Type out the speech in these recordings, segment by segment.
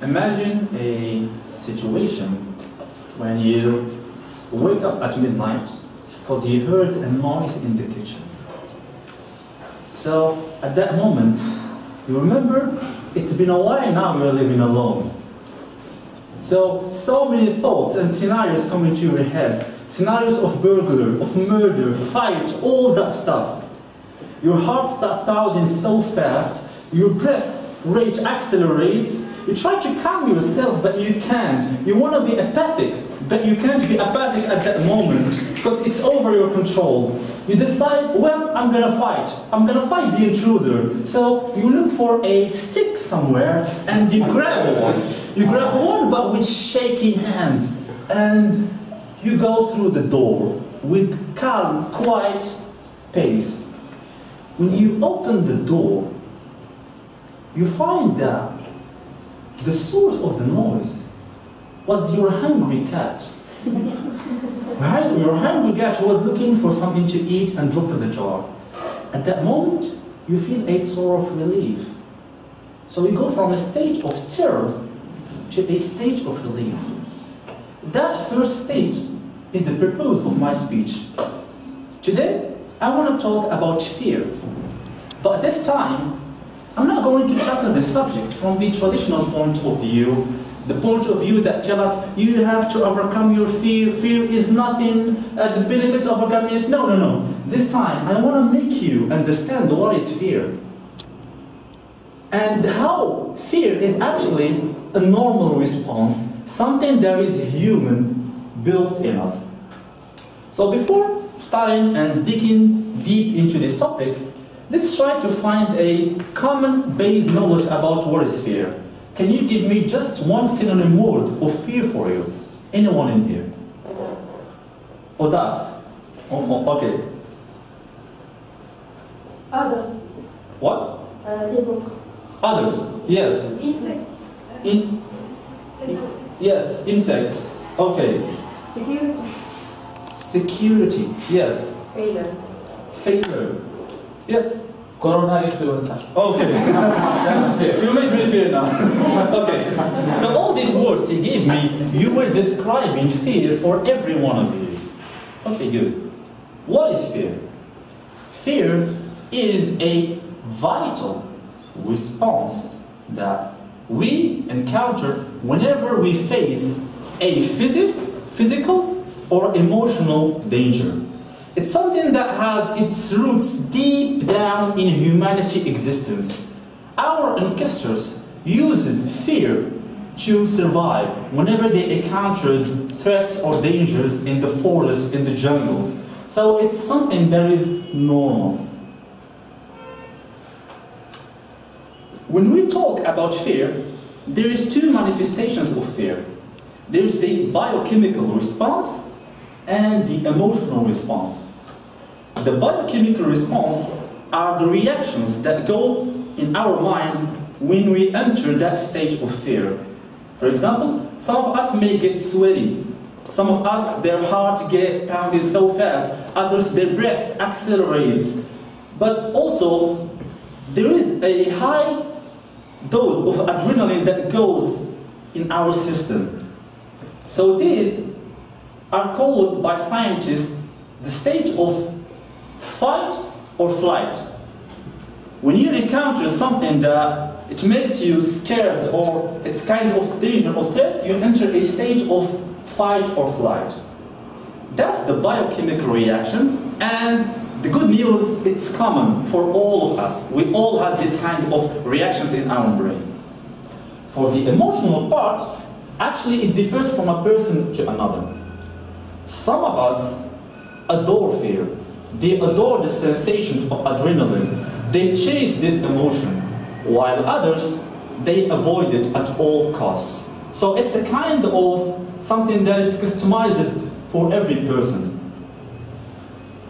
Imagine a situation when you wake up at midnight because you heard a noise in the kitchen. So at that moment, you remember it's been a while now you're living alone. So many thoughts and scenarios come into your head. Scenarios of burglary, of murder, fight, all that stuff. Your heart starts pounding so fast, your breath rate accelerates. You try to calm yourself, but you can't. You want to be apathic, but you can't be apathic at that moment because it's over your control. You decide, well, I'm gonna fight. I'm gonna fight the intruder. So you look for a stick somewhere and you grab one. You grab one, but with shaky hands, and you go through the door with calm, quiet pace. When you open the door, you find that the source of the noise was your hungry cat. Your hungry cat was looking for something to eat and drop in the jar. At that moment, you feel a sort of relief. So you go from a state of terror to a state of relief. That first state is the purpose of my speech. Today, I want to talk about fear. But this time, I'm not going to tackle the subject from the traditional point of view, the point of view that tells us you have to overcome your fear, fear is nothing, the benefits of overcoming it. No. This time, I want to make you understand what is fear. And how fear is actually a normal response, something that is human, built in us. So before starting and digging deep into this topic, let's try to find a common base knowledge about what is fear. Can you give me just one synonym word of fear for you? Anyone in here? Audace. Okay. Others. What? Les autres. Others. Yes. Insects. Yes, insects. Okay. Security. Security. Yes. Failure. Yes. Corona influenza. Okay. That's fair. You made me fear now. Okay. So all these words he gave me, you were describing fear for every one of you. Okay, good. What is fear? Fear is a vital response that we encounter whenever we face a physical or emotional danger. It's something that has its roots deep down in humanity existence. Our ancestors used fear to survive whenever they encountered threats or dangers in the forests, in the jungles. So it's something that is normal. When we talk about fear, there is two manifestations of fear. There is the biochemical response and the emotional response. The biochemical response are the reactions that go in our mind when we enter that state of fear. For example, some of us may get sweaty. Some of us, their heart get pounding so fast. Others, their breath accelerates. But also, there is a high dose of adrenaline that goes in our system. So these are called by scientists the state of fight or flight. When you encounter something that it makes you scared or it's kind of danger or threat, you enter a state of fight or flight. That's the biochemical reaction, and the good news, it's common for all of us. We all have this kind of reactions in our brain. For the emotional part, actually it differs from a person to another. Some of us adore fear. They adore the sensations of adrenaline. They chase this emotion, while others, they avoid it at all costs. So it's a kind of something that is customized for every person.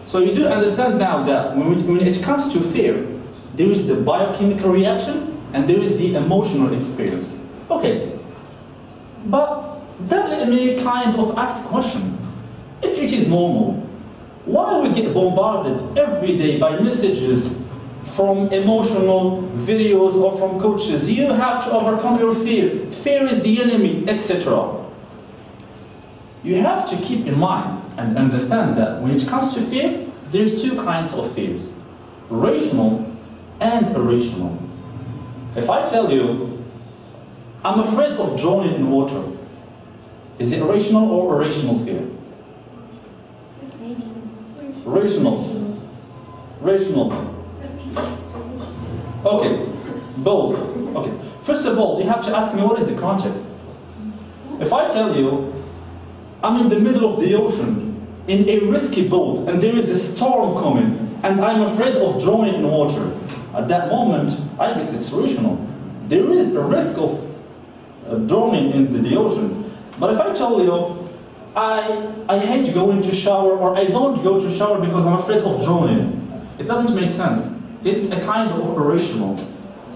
So you do understand now that when it comes to fear, there is the biochemical reaction and there is the emotional experience. Okay, but that let me kind of ask a question. If it is normal, why we get bombarded every day by messages from emotional videos or from coaches. You have to overcome your fear. Fear is the enemy, etc. You have to keep in mind and understand that when it comes to fear, there's two kinds of fears, rational and irrational. If I tell you, I'm afraid of drowning in water, is it rational or irrational fear? Rational. Rational. Okay, both. Okay. First of all, you have to ask me what is the context. If I tell you, I'm in the middle of the ocean, in a risky boat, and there is a storm coming, and I'm afraid of drowning in water, at that moment, I guess it's rational. There is a risk of drowning in the ocean. But if I tell you, I hate going to shower, or I don't go to shower because I'm afraid of drowning, it doesn't make sense. It's a kind of irrational.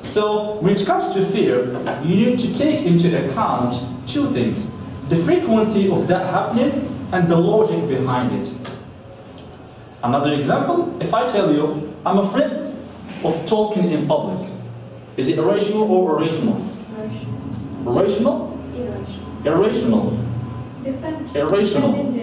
So when it comes to fear, you need to take into account two things: the frequency of that happening and the logic behind it. Another example, if I tell you, I'm afraid of talking in public, is it irrational or irrational? Rational? Irrational. Depends. Irrational.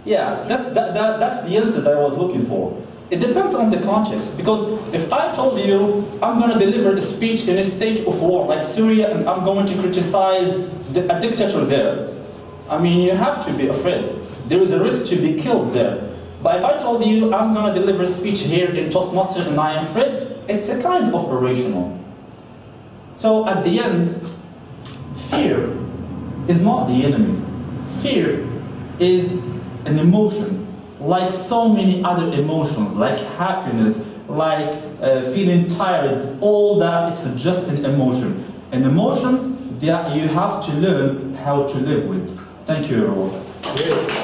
Yes, that's the answer that I was looking for. It depends on the context, because if I told you I'm going to deliver a speech in a state of war like Syria and I'm going to criticize a dictator there, I mean, you have to be afraid. There is a risk to be killed there. But if I told you I'm going to deliver a speech here in Toastmasters and I am afraid, it's a kind of irrational. So at the end, fear is not the enemy. Fear is an emotion, like so many other emotions, like happiness, like feeling tired, all that, it's just an emotion. An emotion that you have to learn how to live with. Thank you, everyone.